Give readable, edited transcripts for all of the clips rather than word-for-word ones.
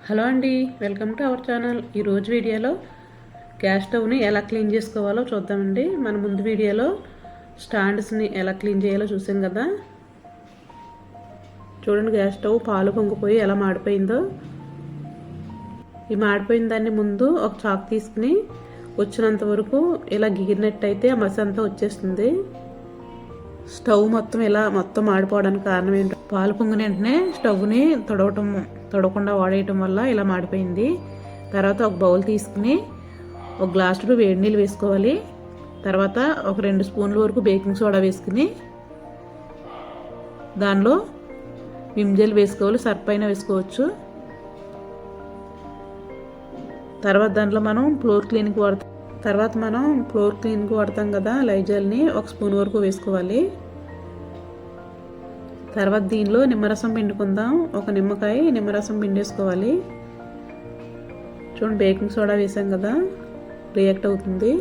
Hello అండి, welcome to our channel. ఈరోజు వీడియోలో గ్యాస్ స్టవ్ని ఎలా క్లీన్ చేసుకోవాలో చూద్దామండి. మన ముందు వీడియోలో స్టాండ్స్ని ఎలా క్లీన్ చేయాలో చూసాం కదా. చూడండి, గ్యాస్ స్టవ్ పాలు పొంగిపోయి ఎలా మాడిపోయిందో. ఈ మాడిపోయిన దాన్ని ముందు ఒక చాక్ తీసుకుని వచ్చినంత వరకు ఇలా గీరినట్టయితే ఆ మసి అంతా వచ్చేస్తుంది. స్టవ్ మొత్తం మాడిపోవడానికి కారణం ఏంటో, పాలు పొంగిన వెంటనే స్టవ్ని తొడవకుండా వాడేయటం వల్ల ఇలా మాడిపోయింది. తర్వాత ఒక బౌల్ తీసుకుని ఒక గ్లాసులో వేడి నీళ్ళు వేసుకోవాలి. తర్వాత ఒక 2 స్పూన్ల వరకు బేకింగ్ సోడా వేసుకుని దానిలో విమ్ జెల్ వేసుకోవాలి. సర్ఫ్ అయినా వేసుకోవచ్చు. తర్వాత దాంట్లో మనం ఫ్లోర్ క్లీన్కి వాడతాం కదా లైజాల్ని 1 స్పూన్ వరకు వేసుకోవాలి. తర్వాత దీనిలో నిమ్మరసం పిండుకుందాం. ఒక నిమ్మకాయ నిమ్మరసం పిండేసుకోవాలి. చూడండి, బేకింగ్ సోడా వేసాం కదా, రియాక్ట్ అవుతుంది.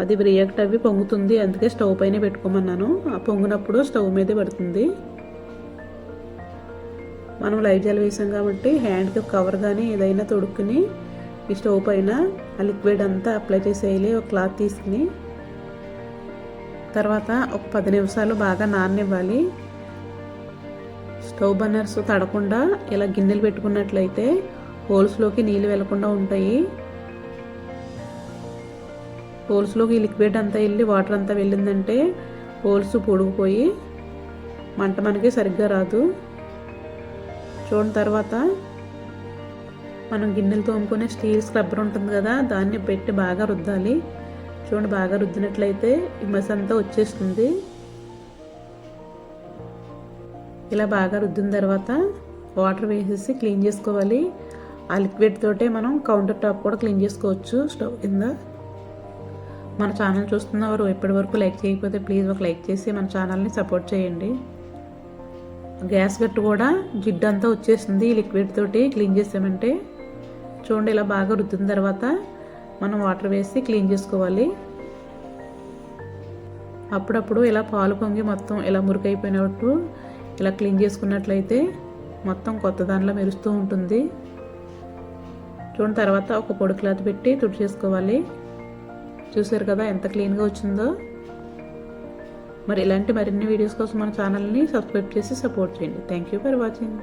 అది రియాక్ట్ అవి పొంగుతుంది, అందుకే స్టవ్ పైన పెట్టుకోమన్నాను. ఆ పొంగినప్పుడు స్టవ్ మీదే పడుతుంది. మనం లైజాల్ వేసాం కాబట్టి హ్యాండ్కి కవర్ కానీ ఏదైనా తొడుక్కుని ఈ స్టవ్ పైన ఆ లిక్విడ్ అంతా అప్లై చేసేయాలి. ఒక క్లాత్ తీసుకుని తర్వాత ఒక 10 నిమిషాలు బాగా నాననివ్వాలి. స్టవ్ బర్నర్స్ తడకుండా ఇలా గిన్నెలు పెట్టుకున్నట్లయితే హోల్స్లోకి నీళ్ళు వెళ్లకుండా ఉంటాయి. హోల్స్లోకి ఈ లిక్విడ్ అంతా వెళ్ళి వాటర్ అంతా వెళ్ళిందంటే హోల్స్ పొడిగిపోయి మంట మనకి సరిగ్గా రాదు. చూడండి, తర్వాత మనం గిన్నెలు తోముకునే స్టీల్ స్క్రబ్బర్ ఉంటుంది కదా, దాన్ని పెట్టి బాగా రుద్దాలి. చూడండి, బాగా రుద్దినట్లయితే ఈ మసి అంతా వచ్చేస్తుంది. ఇలా బాగా రుద్దిన తర్వాత వాటర్ వేసేసి క్లీన్ చేసుకోవాలి. ఆ లిక్విడ్ తోటే మనం కౌంటర్ టాప్ కూడా క్లీన్ చేసుకోవచ్చు స్టవ్ కింద. మన ఛానల్ చూస్తున్నవారు ఇప్పటి వరకు లైక్ చేయకపోతే ప్లీజ్ ఒక లైక్ చేసి మన ఛానల్ని సపోర్ట్ చేయండి. గ్యాస్ గట్టు కూడా జిడ్డు అంతా వచ్చేస్తుంది ఈ లిక్విడ్ తోటి క్లీన్ చేసామంటే. చూడండి, ఇలా బాగా రుద్దిన తర్వాత మనం వాటర్ వేసి క్లీన్ చేసుకోవాలి. అప్పుడప్పుడు ఇలా పాలు పొంగి మొత్తం ఇలా మురికైపోయినట్టు ఇలా క్లీన్ చేసుకున్నట్లయితే మొత్తం కొత్త దానిలో మెరుస్తూ ఉంటుంది. చూడండి, తర్వాత ఒక పొడి క్లాత్ పెట్టి తుడిచేసుకోవాలి. చూసారు కదా ఎంత క్లీన్గా వచ్చిందో. మరి ఇలాంటి మరిన్ని వీడియోస్ కోసం మన ఛానల్ని సబ్స్క్రైబ్ చేసి సపోర్ట్ చేయండి. Thank you for watching.